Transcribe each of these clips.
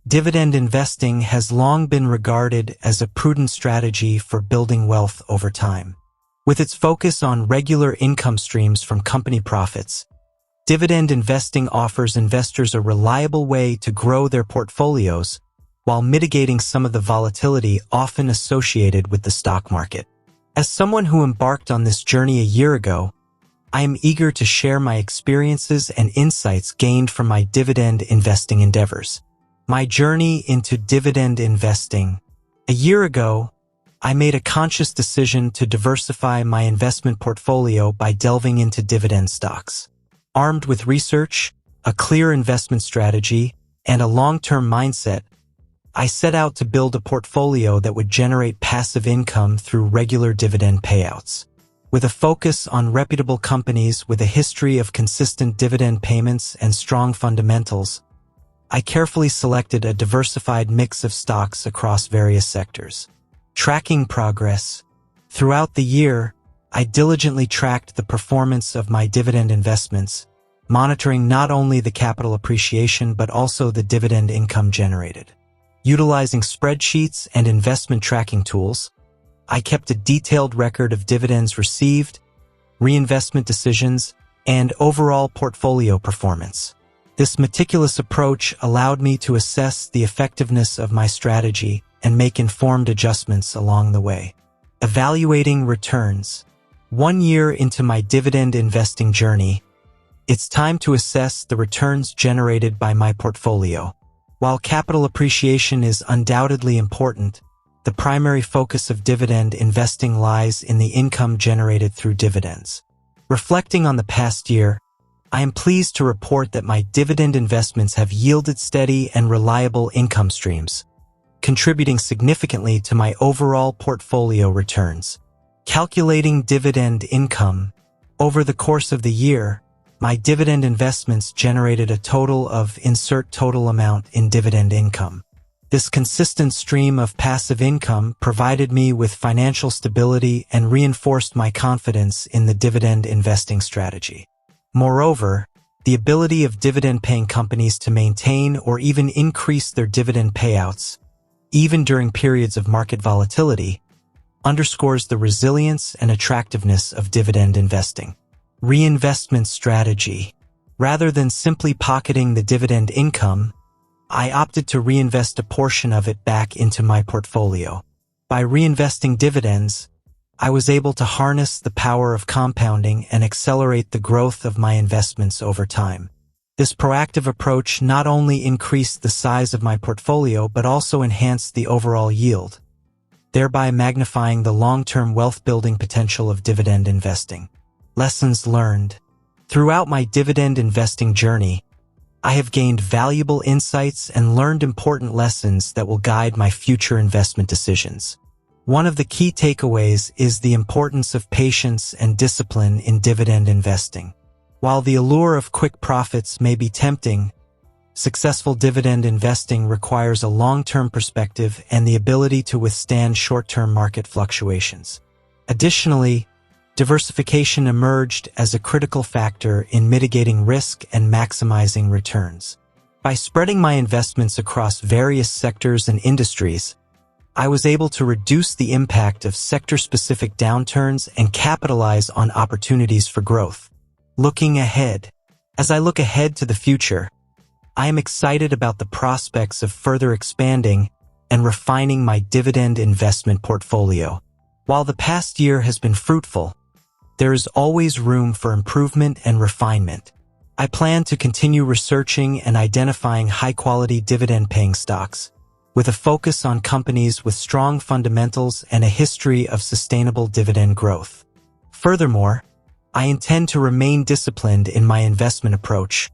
Dividend investing has long been regarded as a prudent strategy for building wealth over time. With its focus on regular income streams from company profits, dividend investing offers investors a reliable way to grow their portfolios while mitigating some of the volatility often associated with the stock market. As someone who embarked on this journey a year ago, I am eager to share my experiences and insights gained from my dividend investing endeavors. My journey into dividend investing. A year ago, I made a conscious decision to diversify my investment portfolio by delving into dividend stocks. Armed with research, a clear investment strategy, and a long-term mindset, I set out to build a portfolio that would generate passive income through regular dividend payouts. With a focus on reputable companies with a history of consistent dividend payments and strong fundamentals, I carefully selected a diversified mix of stocks across various sectors. Tracking progress. Throughout the year, I diligently tracked the performance of my dividend investments, monitoring not only the capital appreciation but also the dividend income generated. Utilizing spreadsheets and investment tracking tools, I kept a detailed record of dividends received, reinvestment decisions, and overall portfolio performance. This meticulous approach allowed me to assess the effectiveness of my strategy and make informed adjustments along the way. Evaluating returns. 1 year into my dividend investing journey, it's time to assess the returns generated by my portfolio. While capital appreciation is undoubtedly important, the primary focus of dividend investing lies in the income generated through dividends. Reflecting on the past year, I am pleased to report that my dividend investments have yielded steady and reliable income streams, contributing significantly to my overall portfolio returns. Calculating dividend income. Over the course of the year, my dividend investments generated a total of insert total amount in dividend income. This consistent stream of passive income provided me with financial stability and reinforced my confidence in the dividend investing strategy. Moreover, the ability of dividend-paying companies to maintain or even increase their dividend payouts, even during periods of market volatility, underscores the resilience and attractiveness of dividend investing. Reinvestment strategy. Rather than simply pocketing the dividend income, I opted to reinvest a portion of it back into my portfolio. By reinvesting dividends, I was able to harness the power of compounding and accelerate the growth of my investments over time. This proactive approach not only increased the size of my portfolio but also enhanced the overall yield, thereby magnifying the long-term wealth-building potential of dividend investing. Lessons learned. Throughout my dividend investing journey, I have gained valuable insights and learned important lessons that will guide my future investment decisions. One of the key takeaways is the importance of patience and discipline in dividend investing. While the allure of quick profits may be tempting, successful dividend investing requires a long-term perspective and the ability to withstand short-term market fluctuations. Additionally, diversification emerged as a critical factor in mitigating risk and maximizing returns. By spreading my investments across various sectors and industries, I was able to reduce the impact of sector-specific downturns and capitalize on opportunities for growth. Looking ahead. As I look ahead to the future, I am excited about the prospects of further expanding and refining my dividend investment portfolio. While the past year has been fruitful, there is always room for improvement and refinement. I plan to continue researching and identifying high-quality dividend-paying stocks, with a focus on companies with strong fundamentals and a history of sustainable dividend growth. Furthermore, I intend to remain disciplined in my investment approach,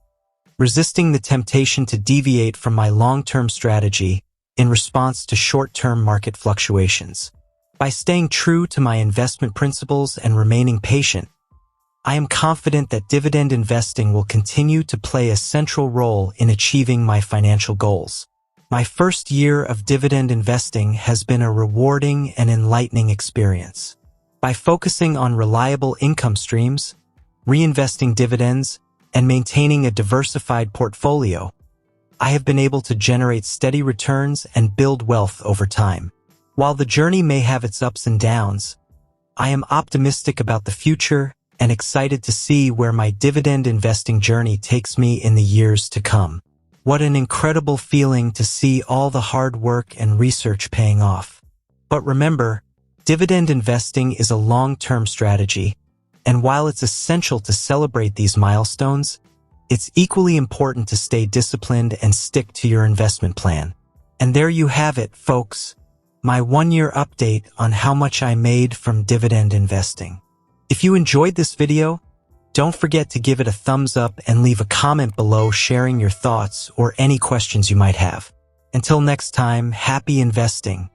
resisting the temptation to deviate from my long-term strategy in response to short-term market fluctuations. By staying true to my investment principles and remaining patient, I am confident that dividend investing will continue to play a central role in achieving my financial goals. My first year of dividend investing has been a rewarding and enlightening experience. By focusing on reliable income streams, reinvesting dividends, and maintaining a diversified portfolio, I have been able to generate steady returns and build wealth over time. While the journey may have its ups and downs, I am optimistic about the future and excited to see where my dividend investing journey takes me in the years to come. What an incredible feeling to see all the hard work and research paying off. But remember, dividend investing is a long-term strategy, and while it's essential to celebrate these milestones, it's equally important to stay disciplined and stick to your investment plan. And there you have it, folks, my one-year update on how much I made from dividend investing. If you enjoyed this video, don't forget to give it a thumbs up and leave a comment below sharing your thoughts or any questions you might have. Until next time, happy investing.